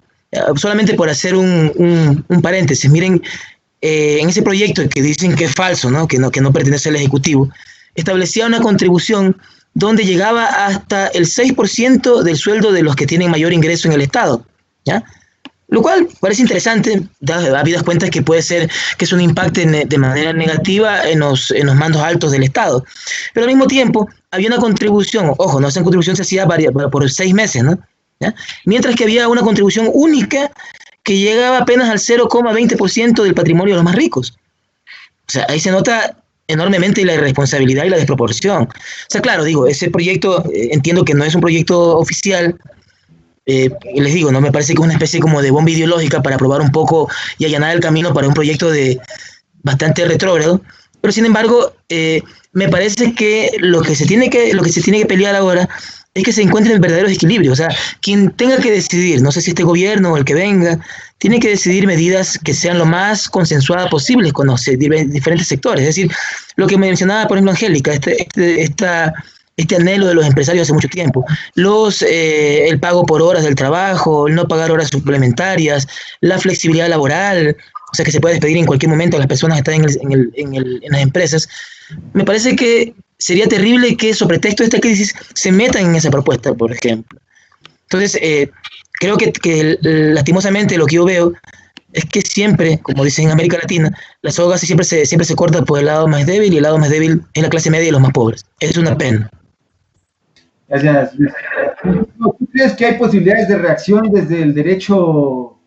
Solamente por hacer un paréntesis, miren, en ese proyecto que dicen que es falso, ¿no? Que no pertenece al Ejecutivo, establecía una contribución donde llegaba hasta el 6% del sueldo de los que tienen mayor ingreso en el Estado, ¿ya? Lo cual parece interesante, habidas cuentas que puede ser que eso no impacte de manera negativa en los mandos altos del Estado. Pero al mismo tiempo, había una contribución, ojo, no esa contribución se hacía por 6 meses, ¿no? ¿Ya? Mientras que había una contribución única que llegaba apenas al 0,20% del patrimonio de los más ricos. O sea, ahí se nota enormemente la irresponsabilidad y la desproporción. O sea, claro, digo, ese proyecto, entiendo que no es un proyecto oficial. Les digo, no me parece que es una especie como de bomba ideológica para probar un poco y allanar el camino para un proyecto bastante retrógrado, pero sin embargo me parece que lo que se tiene que pelear ahora es que se encuentren verdaderos equilibrios. O sea, quien tenga que decidir, no sé si este gobierno o el que venga, tiene que decidir medidas que sean lo más consensuadas posibles con los diferentes sectores. Es decir, lo que mencionaba, por ejemplo, Angélica, este anhelo de los empresarios hace mucho tiempo, el pago por horas del trabajo, el no pagar horas suplementarias, la flexibilidad laboral, o sea, que se puede despedir en cualquier momento a las personas que están en las empresas. Me parece que sería terrible que, sobre pretexto de esta crisis, se metan en esa propuesta, por ejemplo. Entonces, creo que lastimosamente lo que yo veo es que siempre, como dicen en América Latina, la soga siempre se corta por el lado más débil, y el lado más débil es la clase media y los más pobres. Es una pena. Gracias. ¿Tú crees que hay posibilidades de reacción desde el derecho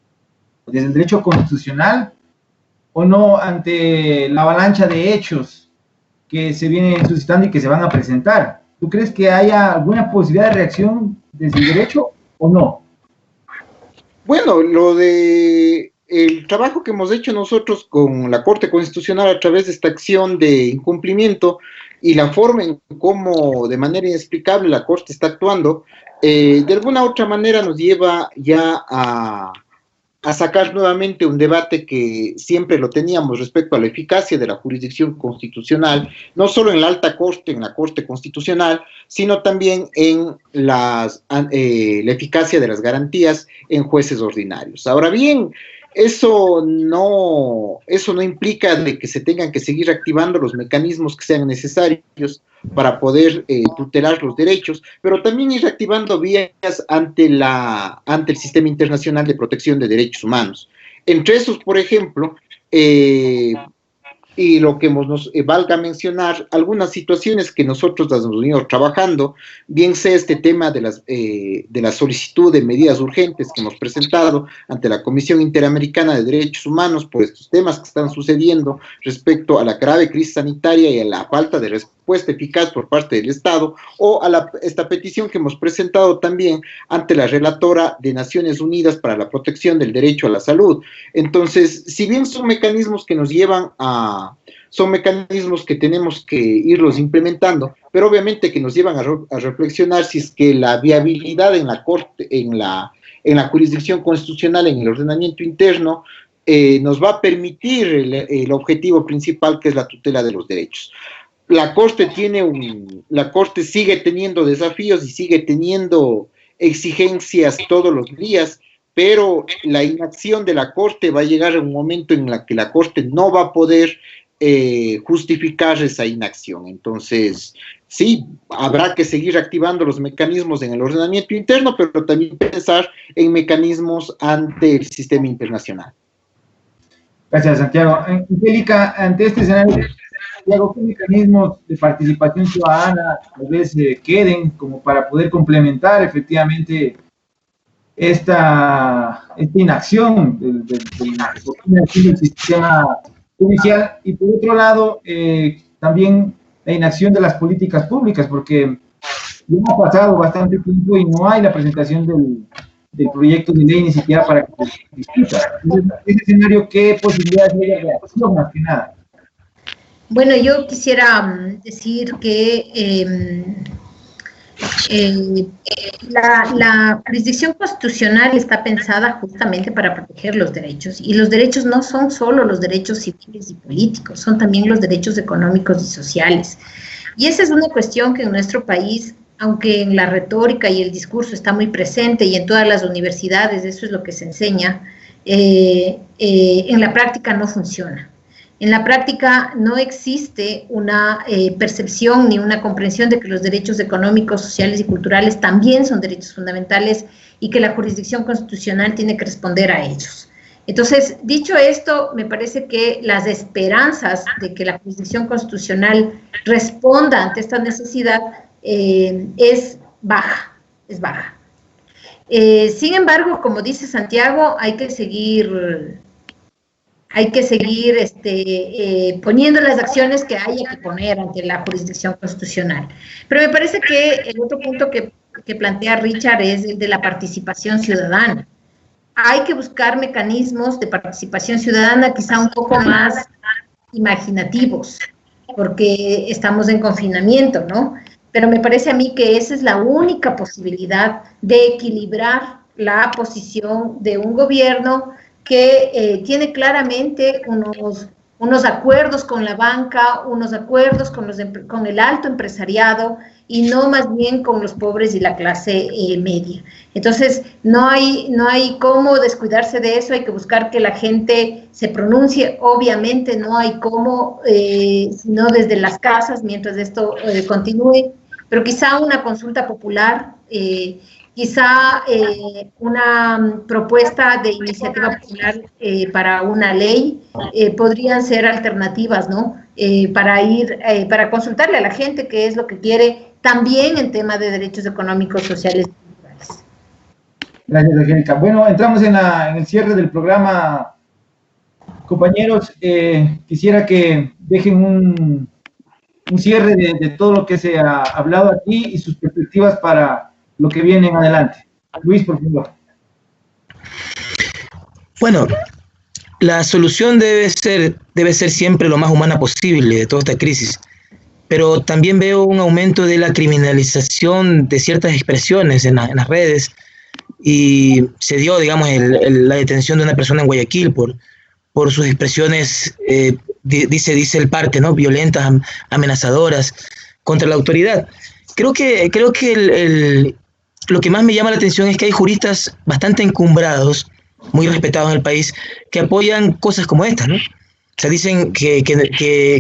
constitucional o no ante la avalancha de hechos que se vienen suscitando y que se van a presentar? ¿Tú crees que haya alguna posibilidad de reacción desde el derecho o no? Bueno, el trabajo que hemos hecho nosotros con la Corte Constitucional a través de esta acción de incumplimiento y la forma en cómo de manera inexplicable la Corte está actuando, de alguna u otra manera nos lleva ya a sacar nuevamente un debate que siempre lo teníamos respecto a la eficacia de la jurisdicción constitucional, no solo en la alta corte, en la Corte Constitucional, sino también en la eficacia de las garantías en jueces ordinarios. Ahora bien, eso no implica de que se tengan que seguir activando los mecanismos que sean necesarios para poder tutelar los derechos, pero también ir activando vías ante el Sistema Internacional de Protección de Derechos Humanos. Entre esos, por ejemplo, y lo que nos valga mencionar, algunas situaciones que nosotros las hemos venido trabajando, bien sea este tema de la solicitud de medidas urgentes que hemos presentado ante la Comisión Interamericana de Derechos Humanos por estos temas que están sucediendo respecto a la grave crisis sanitaria y a la falta de respuesta eficaz por parte del Estado, o a esta petición que hemos presentado también ante la relatora de Naciones Unidas para la protección del derecho a la salud. Entonces, si bien son mecanismos que nos llevan son mecanismos que tenemos que irlos implementando, pero obviamente que nos llevan a reflexionar si es que la viabilidad en la Corte, en la jurisdicción constitucional, en el ordenamiento interno, nos va a permitir el objetivo principal, que es la tutela de los derechos. La Corte sigue teniendo desafíos y sigue teniendo exigencias todos los días, pero la inacción de la Corte va a llegar a un momento en el que la Corte no va a poder justificar esa inacción. Entonces, sí, habrá que seguir activando los mecanismos en el ordenamiento interno, pero también pensar en mecanismos ante el sistema internacional. Gracias, Santiago. Angélica, ante este escenario, Santiago, ¿qué mecanismos de participación ciudadana tal vez queden como para poder complementar efectivamente esta inacción del sistema judicial? Y por otro lado, también la inacción de las políticas públicas, porque ya ha pasado bastante tiempo y no hay la presentación del proyecto de ley ni siquiera para que se discuta. Entonces, ese escenario, ¿qué posibilidades hay de reacción más que nada? Bueno, yo quisiera decir que la jurisdicción constitucional está pensada justamente para proteger los derechos, y los derechos no son solo los derechos civiles y políticos, son también los derechos económicos y sociales. Y esa es una cuestión que en nuestro país, aunque en la retórica y el discurso está muy presente y en todas las universidades eso es lo que se enseña, en la práctica no funciona. En la práctica no existe una percepción ni una comprensión de que los derechos económicos, sociales y culturales también son derechos fundamentales y que la jurisdicción constitucional tiene que responder a ellos. Entonces, dicho esto, me parece que las esperanzas de que la jurisdicción constitucional responda ante esta necesidad es baja, es baja. Sin embargo, como dice Santiago, hay que seguir poniendo las acciones que haya que poner ante la jurisdicción constitucional. Pero me parece que el otro punto que plantea Richard es el de la participación ciudadana. Hay que buscar mecanismos de participación ciudadana quizá un poco más imaginativos, porque estamos en confinamiento, ¿no? Pero me parece a mí que esa es la única posibilidad de equilibrar la posición de un gobierno que tiene claramente unos acuerdos con la banca, unos acuerdos con el alto empresariado y no más bien con los pobres y la clase media. Entonces, no hay cómo descuidarse de eso, hay que buscar que la gente se pronuncie, obviamente no hay cómo, sino desde las casas mientras esto continúe, pero quizá una consulta popular quizá una propuesta de iniciativa popular para una ley podrían ser alternativas, ¿no? Para consultarle a la gente qué es lo que quiere también en tema de derechos económicos, sociales y culturales. Gracias, Angélica. Bueno, entramos en el cierre del programa. Compañeros, quisiera que dejen un cierre de todo lo que se ha hablado aquí y sus perspectivas para lo que viene en adelante. Luis, por favor. Bueno, la solución debe ser siempre lo más humana posible de toda esta crisis, pero también veo un aumento de la criminalización de ciertas expresiones en las redes, y se dio, digamos, la detención de una persona en Guayaquil por sus expresiones, dice el parte, ¿no?, violentas, amenazadoras contra la autoridad. Creo que lo que más me llama la atención es que hay juristas bastante encumbrados, muy respetados en el país, que apoyan cosas como estas, ¿no? O sea, dicen que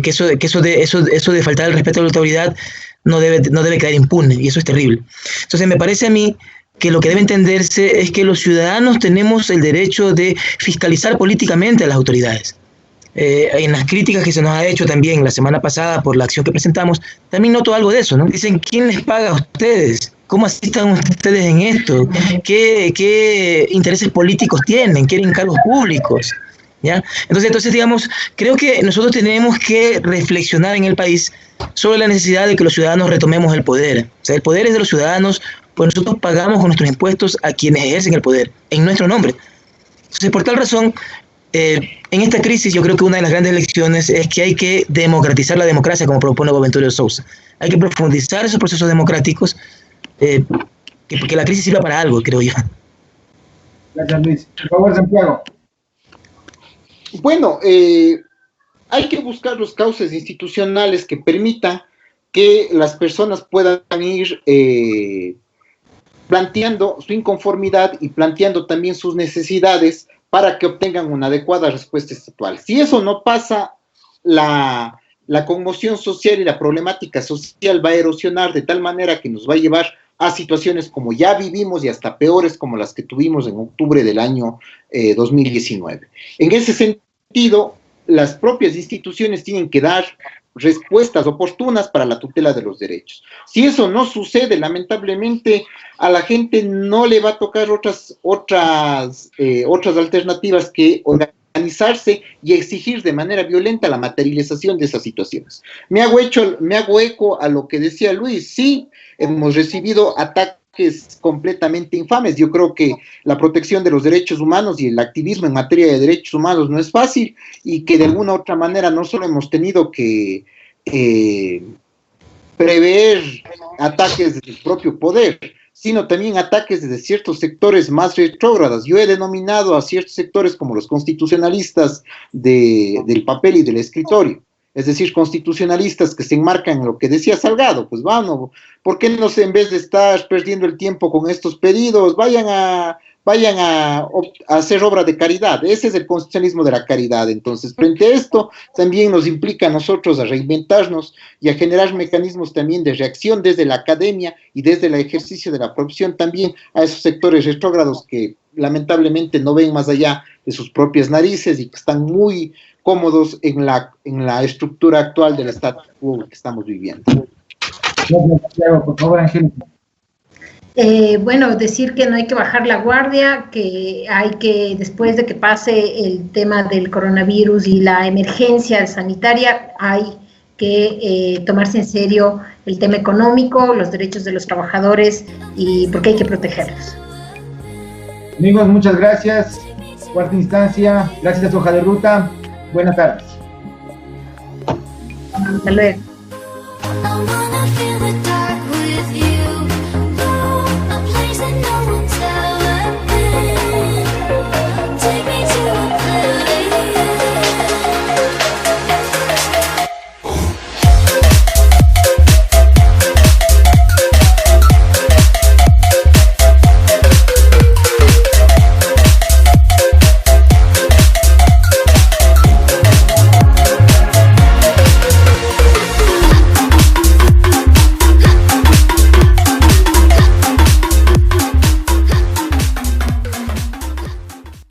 eso de faltar el respeto a la autoridad no debe quedar impune, y eso es terrible. Entonces me parece a mí que lo que debe entenderse es que los ciudadanos tenemos el derecho de fiscalizar políticamente a las autoridades. En las críticas que se nos ha hecho también la semana pasada por la acción que presentamos, también noto algo de eso, ¿no? Dicen, ¿quién les paga a ustedes? ¿Cómo así están ustedes en esto? ¿Qué intereses políticos tienen? ¿Quieren cargos públicos? ¿Ya? Entonces, digamos, creo que nosotros tenemos que reflexionar en el país sobre la necesidad de que los ciudadanos retomemos el poder. O sea, el poder es de los ciudadanos, pues nosotros pagamos con nuestros impuestos a quienes ejercen el poder, en nuestro nombre. Entonces, por tal razón, en esta crisis yo creo que una de las grandes lecciones es que hay que democratizar la democracia, como propone Boaventura de Sousa. Hay que profundizar esos procesos democráticos, porque la crisis sirva para algo, creo yo. Gracias, Luis. Por favor, Santiago. Bueno, hay que buscar los cauces institucionales que permitan que las personas puedan ir planteando su inconformidad y planteando también sus necesidades para que obtengan una adecuada respuesta estatal. Si eso no pasa, la conmoción social y la problemática social va a erosionar de tal manera que nos va a llevar a situaciones como ya vivimos y hasta peores como las que tuvimos en octubre del año 2019. En ese sentido, las propias instituciones tienen que dar respuestas oportunas para la tutela de los derechos. Si eso no sucede, lamentablemente a la gente no le va a tocar otras alternativas que organizarse y exigir de manera violenta la materialización de esas situaciones. Me hago eco a lo que decía Luis. Sí, hemos recibido ataques completamente infames. Yo creo que la protección de los derechos humanos y el activismo en materia de derechos humanos no es fácil, y que de alguna u otra manera no solo hemos tenido que prever ataques del propio poder, sino también ataques desde ciertos sectores más retrógradas. Yo he denominado a ciertos sectores como los constitucionalistas del papel y del escritorio. Es decir, constitucionalistas que se enmarcan en lo que decía Salgado. Pues bueno, ¿por qué no, en vez de estar perdiendo el tiempo con estos pedidos, vayan a hacer obra de caridad? Ese es el constitucionalismo de la caridad. Entonces, frente a esto, también nos implica a nosotros a reinventarnos y a generar mecanismos también de reacción desde la academia y desde el ejercicio de la profesión también a esos sectores retrógrados que lamentablemente no ven más allá de sus propias narices y que están muy cómodos en la estructura actual del status quo que estamos viviendo. Por favor, Angélica. Bueno, decir que no hay que bajar la guardia, que hay que, después de que pase el tema del coronavirus y la emergencia sanitaria, hay que tomarse en serio el tema económico, los derechos de los trabajadores, y porque hay que protegerlos. Amigos, muchas gracias. Cuarta instancia, gracias a su hoja de ruta. Buenas tardes. Hasta luego.